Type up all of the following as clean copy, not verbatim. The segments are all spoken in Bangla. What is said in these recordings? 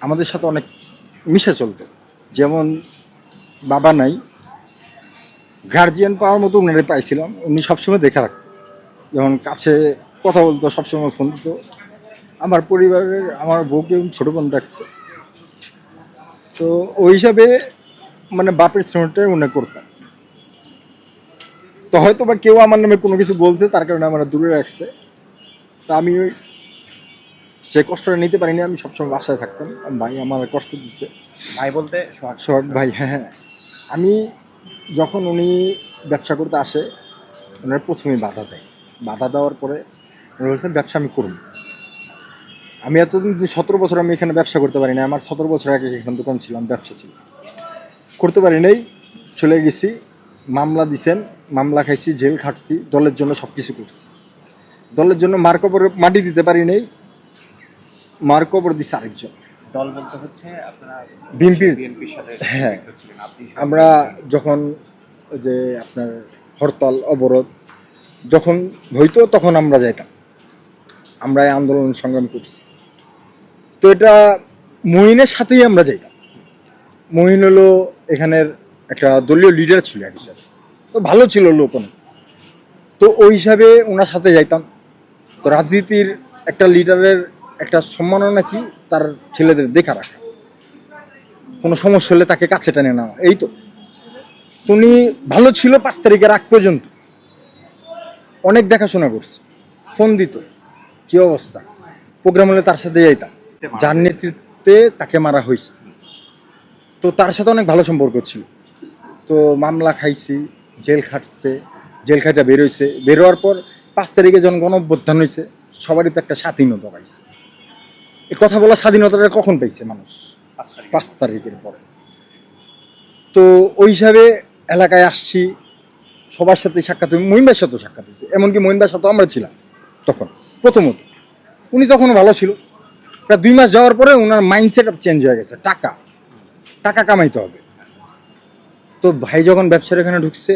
আমাদের সাথে অনেক মিশে চলতো। যেমন বাবা নাই, গার্জিয়ান পাওয়ার মতো উনারে পাইছিলাম। উনি সবসময় দেখে রাখতো, যখন কাছে কথা বলতো সবসময় ফোন দিত। আমার পরিবারের আমার বউকে ছোট বোন রাখছে, তো ওই হিসাবে মানে বাপের স্নেহটাই উনি করতাম। তো হয়তো বা কেউ আমার নামে কোনো কিছু বলছে, তার কারণে আমার দূরে রাখছে। তা আমি ওই সে কষ্টটা নিতে পারিনি। আমি সবসময় বাসায় থাকতাম, ভাই আমার কষ্ট দিচ্ছে। ভাই বলতে সোহাগ ভাই, হ্যাঁ হ্যাঁ। আমি যখন উনি ব্যবসা করতে আসে, ওনার প্রথমেই বাধা দেয়। বাধা দেওয়ার পরে উনি বলছেন ব্যবসা আমি করব। আমি এতদিন 17 বছর আমি এখানে ব্যবসা করতে পারি না। আমার 17 বছর আগে এখানে দোকান ছিলাম, ব্যবসা ছিল, করতে পারি নাই। চলে গেছি, মামলা দিছেন, মামলা খাইছি, জেল খাটছি, দলের জন্য সব কিছু করছি। দলের জন্য মার কবর মাটি দিতে পারি নাই, মার কবর দিছে আরেকজন। দল বলতে হচ্ছে আপনারা বিএনপির, বিএনপির সাথে হ্যাঁ। সম্পৃক্ত ছিলেন আপনি আমরা যখন ওই যে আপনার হরতাল অবরোধ যখন হইতো, তখন আমরা যাইতাম, আমরা এই আন্দোলন সংগ্রাম করছি। তো এটা মহিনের সাথেই আমরা যাইতাম। মহিন হলো এখানের একটা দলীয় লিডার ছিল এক হিসাবে, তো ভালো ছিল লোক অনেক। তো ওই হিসাবে ওনার সাথে যাইতাম। তো রাজনীতির একটা লিডারের একটা সম্মাননা কি, তার ছেলেদের দেখা রাখা, কোনো সমস্যা হলে তাকে কাছে টেনে নেওয়া, এই তো। উনি ভালো ছিল 5 তারিখের আগ পর্যন্ত, অনেক দেখাশোনা করছে, ফোন দিত, কি অবস্থা, প্রোগ্রাম হলে তার সাথে যাইতাম। যার নেতৃত্বে তাকে মারা হয়েছে, তো তার সাথে অনেক ভালো সম্পর্ক ছিল। তো মামলা খাইছি, জেল খাটছে, জেল খাইটা বেরোইছে। বেরোয়ার পর 5 তারিখে যখন গণঅভ্যুত্থান হয়েছে, সবারই তো একটা স্বাধীনতা পাইছে। এই কথা বলা স্বাধীনতাটা কখন পাইছে মানুষ? 5 তারিখের পরে। তো ওই হিসাবে এলাকায় আসছি, সবার সাথে সাক্ষাৎ হয়েছে, মহিনবার সাথেও সাক্ষাৎ হয়েছে। এমনকি মহিনবার সাথেও আমরা ছিলাম তখন প্রথমত। উনি তখনও ভালো ছিল। প্রায় 2 মাস যাওয়ার পরে ওনার মাইন্ডসেট চেঞ্জ হয়ে গেছে, টাকা টাকা কামাইতে হবে। তো ভাই যখন ব্যবসার এখানে ঢুকছে,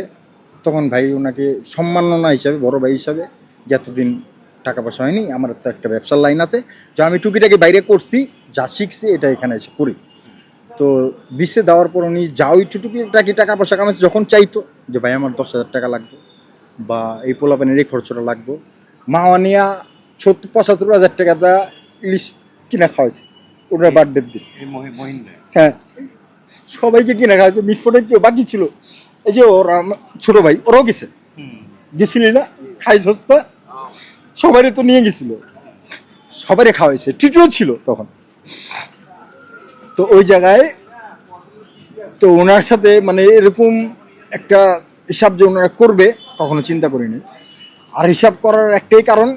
তখন ভাই ওনাকে সম্মাননা হিসাবে, বড় ভাই হিসাবে, যে এতদিন টাকা পয়সা হয়নি, আমার তো একটা ব্যবসার লাইন আছে, যা আমি টুকিটাকি বাইরে করছি, যা শিখছি এটা এখানে এসে করি। তো দিছে, দেওয়ার পর উনি যা ওই টুকিটাকি টাকা পয়সা কামাইছে, যখন চাইতো যে ভাই আমার 10,000 টাকা লাগবে, বা এই পোলাপানের এই খরচটা লাগবে, মাওয়া নিয়া 70-75 হাজার টাকা দা ইলিশ কিনা খাওয়াইছে ওনার বার্থডের দিন। মহিন হ্যাঁ, সবাইকে কিনে খাওয়াছে। মিটফোটে কেউ বাকি ছিল, এই যে ওর ছোট ভাই, ওরাও গেছে, গেছিলি না, খাই সস্তা, সবারই তো নিয়ে গেছিল, সবারই খাওয়াইছে, ট্রিটও ছিল তখন। তো ওই জায়গায় তো ওনার সাথে মানে এরকম একটা হিসাব যে ওনারা করবে কখনো চিন্তা করিনি। আর হিসাব করার একটাই কারণ,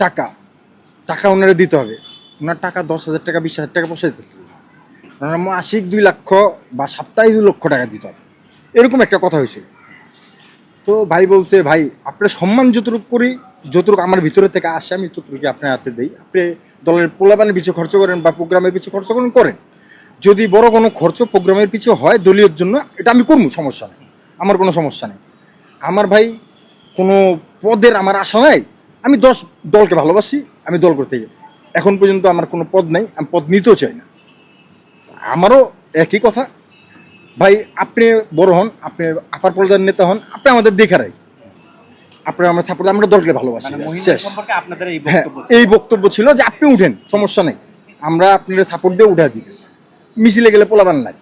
টাকা টাকা ওনারা দিতে হবে। ওনার টাকা 10,000 টাকা 20,000 টাকা পোষাইতেছিল, ওনার মাসিক 2 লক্ষ বা সাপ্তাহিক 2 লক্ষ টাকা দিতে হবে, এরকম একটা কথা হয়েছিল। তো ভাই বলছে, ভাই আপনার সম্মান যতটুকু করি, যতটুকু আমার ভিতরে থেকে আসে, আমি ততটুকু আপনার হাতে দিই। আপনি দলের পোলাপানের পিছু খরচ করেন বা প্রোগ্রামের পিছু খরচ করেন, যদি বড় কোনো খরচ প্রোগ্রামের পিছু হয় দলীয় জন্য, এটা আমি করবো, সমস্যা নেই, আমার কোনো সমস্যা নেই। আমার ভাই কোনো পদের আমার আশা নাই, আমি দলকে ভালোবাসি, আমি দল করতে গিয়ে এখন পর্যন্ত আমার কোনো পদ নেই, আমি পদ নিতেও চাই না। আমারও একই কথা, ভাই আপনি বড় হন, আপনি আপার পর্যায়ের নেতা হন, আপনি আমাদের দেখে রাখি, আপনার আমরা সাপোর্ট, আমরা দলকে ভালোবাসি, শেষ। হ্যাঁ, এই বক্তব্য ছিল যে আপনি উঠেন, সমস্যা নেই, আমরা আপনার সাপোর্ট দিয়ে উঠে দিতেছি। মিছিলে গেলে পোলাবান লাগে,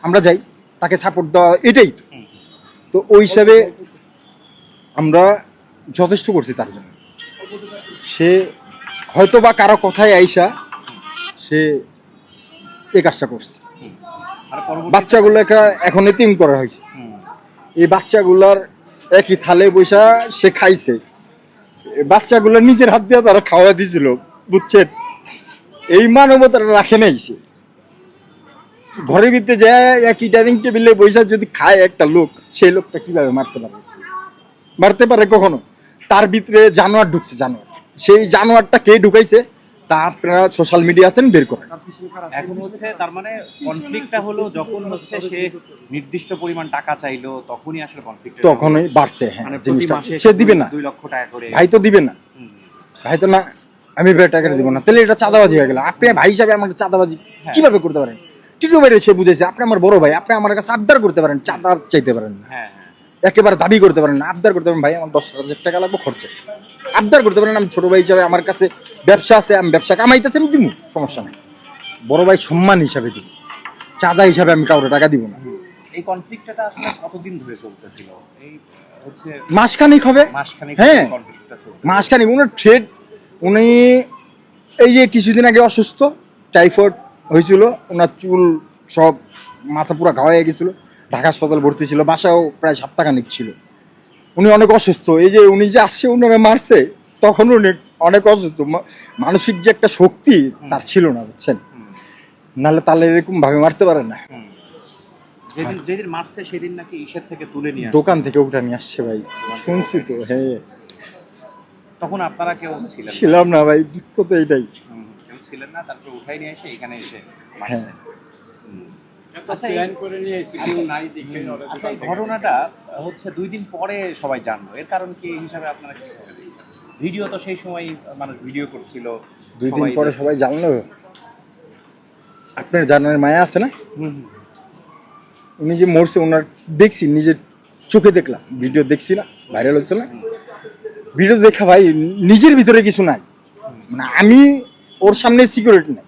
আমরা যাই, তাকে সাপোর্ট দেওয়া, এটাই তো। তো ওই হিসাবে আমরা যথেষ্ট করছি তার জন্য। সে হয়তো বা কারো কথায় আইসা সে এই কাজটা করছে। বাচ্চাগুলোকে এখন এতিম করা হয়েছে, এই বাচ্চাগুলার একই থালে বৈশা সে খাইছে, বাচ্চাগুলো নিজের হাত দিয়ে তারা খাওয়া দিয়েছিল, বুঝছেন? এই মানবতাটা রাখে নাই সে। ঘরের ভিতরে যায় একই ডাইনিং টেবিলে বৈশা যদি খায় একটা লোক, সেই লোকটা কিভাবে মারতে পারে কখনো? তার ভিতরে জানোয়ার ঢুকছে, জানোয়ার। সেই জানোয়ারটা কে ঢুকাইছে তা আপনারা সোশ্যাল মিডিয়া আছেন, বের করেন। এখন হচ্ছে তার মানে কনফ্লিক্টটা হলো যখন হচ্ছে সে নির্দিষ্ট পরিমাণ টাকা চাইলো, তখনই আসলে কনফ্লিক্ট, তখনই বাড়ছে। হ্যাঁ, মানে জিনিসটা প্রতি মাসে সে দিবে না, 2 লক্ষ টাকা করে, ভাই তো দিবে না, ভাই তো না, আমি এবার টাকা দিব না, তাহলে এটা চাঁদাবাজি হয়ে গেল। আপনি ভাই হিসাবে আমার চাঁদাবাজি হ্যাঁ। কিভাবে করতে পারেন? টিটু ভাই সে বুঝেছে, আপনি আমার বড় ভাই, আপনি আমার কাছে আবদার করতে পারেন, চাঁদা চাইতে পারেন না, হ্যাঁ একেবারে দাবি করতে পারেন না, আবদার করতে পারেন ভাই আমার 10,000 টাকা লাগবে খরচা, আবদার করতে পারেন। আমি ছোট ভাই হিসাবে আমার কাছে ব্যবসা আছে, আমি ব্যবসা কামাইতেছি, আমি দিব, সমস্যা নাই। বড় ভাই সম্মান হিসাবে দিব, চাঁদা হিসাবে আমি কাউরে টাকা দিব না। এই কনফ্লিক্টটা আসলে কতদিন ধরে চলতেছিল? এই হচ্ছে মাসখানিক হবে, মাসখানেক হ্যাঁ কনফ্লিক্টটা চলছে। মাসখানিক। উনার ট্রেড, উনি এই যে কিছুদিন আগে অসুস্থ, টাইফয়েড হয়েছিল, ওনার চুল সব মাথা পুরো ঘা হয়ে গেছিল, ঢাকা হাসপাতাল ভর্তি ছিল, বাসাও প্রায় সপ্তাহখানিক ছিল। উনি অনেক অসুস্থ, এই যে উনি যে আসছে উনারা মারছে, তখন উনি অনেক অসুস্থ, মানসিক যে একটা শক্তি তার ছিল না, বুঝছেন? হুম, নাহলে তাহলে এরকম ভাবে মারতে পারেন না। হুম। যেদিন মারছে সেদিন নাকি ইসের থেকে তুলে নিয়ে আসছে। দোকান থেকে উঠে নিয়ে আসছে ভাই, শুনছি তো। হ্যাঁ, তখন আপনারা কেউ ছিলেন না? ছিলাম না ভাই, দুঃখ তো এটাই। কেউ ছিলেন না, তারপর উঠাই নিয়ে এসে এখানে এসে হ্যাঁ। মারছে। হুম। আচ্ছা, আচ্ছা, এই ঘটনাটা হচ্ছে 2 দিন পরে সবাই জানলো, এর কারণ কি এই হিসাবে আপনারা কি ভাবে দেখছেন? ভিডিও তো সেই সময় মানুষ ভিডিও করছিল, 2 দিন পরে সবাই জানলো। আপনার জানার মায়া আছে না, হুম, হুম, উনি যে মরছে ওনার দেখছি, নিজের চোখে দেখলাম, ভিডিও দেখছি না, ভাইরাল হচ্ছে না, ভিডিও দেখা ভাই নিজের ভিতরে কিছু নাই, মানে আমি ওর সামনে সিকিউরিটি নাই,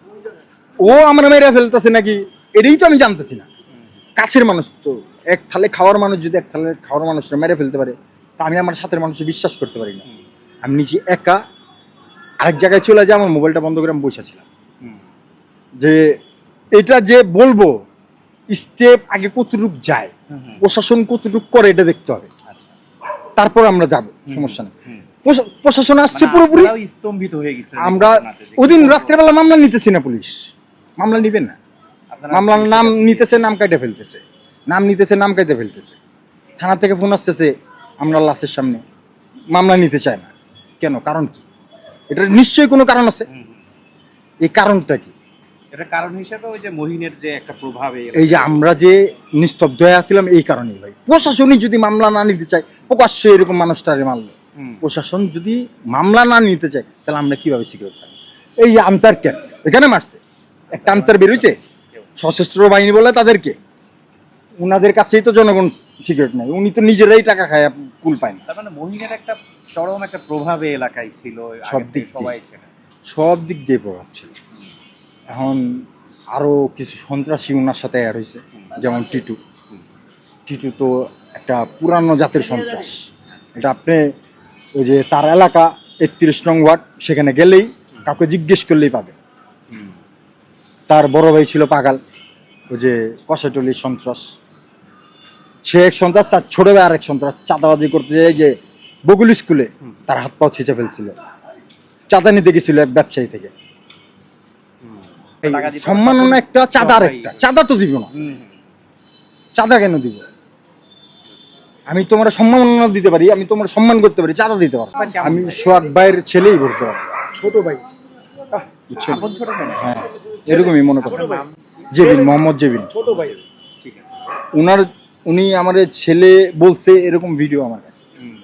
ও আমার মেরে ফেলতেছে নাকি এটাই তো আমি জানতেছি না। কাছের মানুষ তো, এক থালে খাওয়ার মানুষ যদি এক থালে খাওয়ার মানুষরা মেরে ফেলতে পারে, তা আমি আমার সাথের মানুষকে বিশ্বাস করতে পারি না। হুম, আমি নিজে একা আরেক জায়গায় চলে যাই, আমার মোবাইলটা বন্ধ করে আমি বসেছিলাম, হুম, যে এটা যে বলবো স্টেপ আগে কতটুক যায়, হুম, হুম। প্রশাসন কতটুক করে এটা দেখতে হবে, আচ্ছা। তারপর আমরা যাব, সমস্যা নেই। হুম। প্রশাসন আসছে মানে পুরোপুরি, আপনারাও স্তম্ভিত হয়ে গেছিলেন এই আমরা ঘটনাতে যে কি ওদিন করবো? রাত্রেবেলা মামলা নিতেছি না, পুলিশ মামলা নিবে না, আপনারা মামলার পুলিশের নাম কাছে নিতেছে, নাম কাটে ফেলতেছে, নাম নিতেছে, নাম কাটে ফেলতেছে, থানা থেকে ফোন আসতেছে আমরা লাশের সামনে, মামলা নিতে চায় না কেন, কারণ কি? এটা নিশ্চয়ই কোনো কারণ আছে, হুম, হুম। এই কারণটা কি? এটা কারণ হিসেবে ওই যে মহিনের যে একটা প্রভাব এই যে আমরা যে নিস্তব্ধ হয়ে আসছিলাম এই কারণেই ভাই, প্রশাসনই যদি মামলা না নিতে চায়, প্রকাশ্যে এরকম মানুষটারে মারলো, হুম, প্রশাসন যদি মামলা না নিতে চায়, তাহলে আমরা কিভাবে সিকিউর থাকবো? এই যে আনসার কেন এখানে মারছে, একটা আনসার বেরোইছে, সশস্ত্র বাহিনী বলে তাদেরকে, উনাদের কাছেই তো জনগণ সিকিউরিটি নাই, উনি তো নিজেরাই টাকা খায়, কুল পায় না। তার মানে মহিনের একটা চরম একটা প্রভাবে এলাকায় ছিল, সব আগে থেকে দিক দিয়ে। সবাই ছিল। সব দিক দিয়ে প্রভাব ছিল। এখন আরো কিছু সন্ত্রাসী ওনার সাথে অ্যাড হয়েছে, যেমন টিটু। টিটু তো একটা পুরানো জাতের সন্ত্রাস, এটা আপনি ওই যে তার এলাকা 31 নং ওয়ার্ড, সেখানে গেলেই কাউকে জিজ্ঞেস করলেই পাবে। হুম, তার বড় ভাই ছিল পাগাল, ওই যে কষাটলির সন্ত্রাস, সে এক সন্ত্রাস, তার ছোট ভাই আরেক সন্ত্রাস, চাঁদাবাজি করতে যায় যে বগুল স্কুলে তার হাত পাও ছিঁচে ফেলছিল, চাঁদা নিতে গেছিল এক ব্যবসায়ী থেকে। হুম। এই টাকা দিতে সম্মাননা তখন একটা, চাঁদা আর সবাই- একটা, চাঁদা তো দিব না, হুম, হুম। চাঁদা কেন দিব? আমি তোমার সম্মাননা দিতে পারি, আমি তোমার সম্মান করতে পারি, চাঁদা দিতে পারবো? আমি সোহাগ ভাইয়ের ছেলেই করতে পারবো, ছোট ভাই, বুঝছেন? আপন ছোট বোন? হ্যাঁ, এরকমই মনে করেন। আপনার নাম? জেবিন, মোহাম্মদ জেবিন। ছোট ভাই। ঠিক আছে। উনি আমার ছেলে বলছে এরকম ভিডিও আমার কাছে। হুম।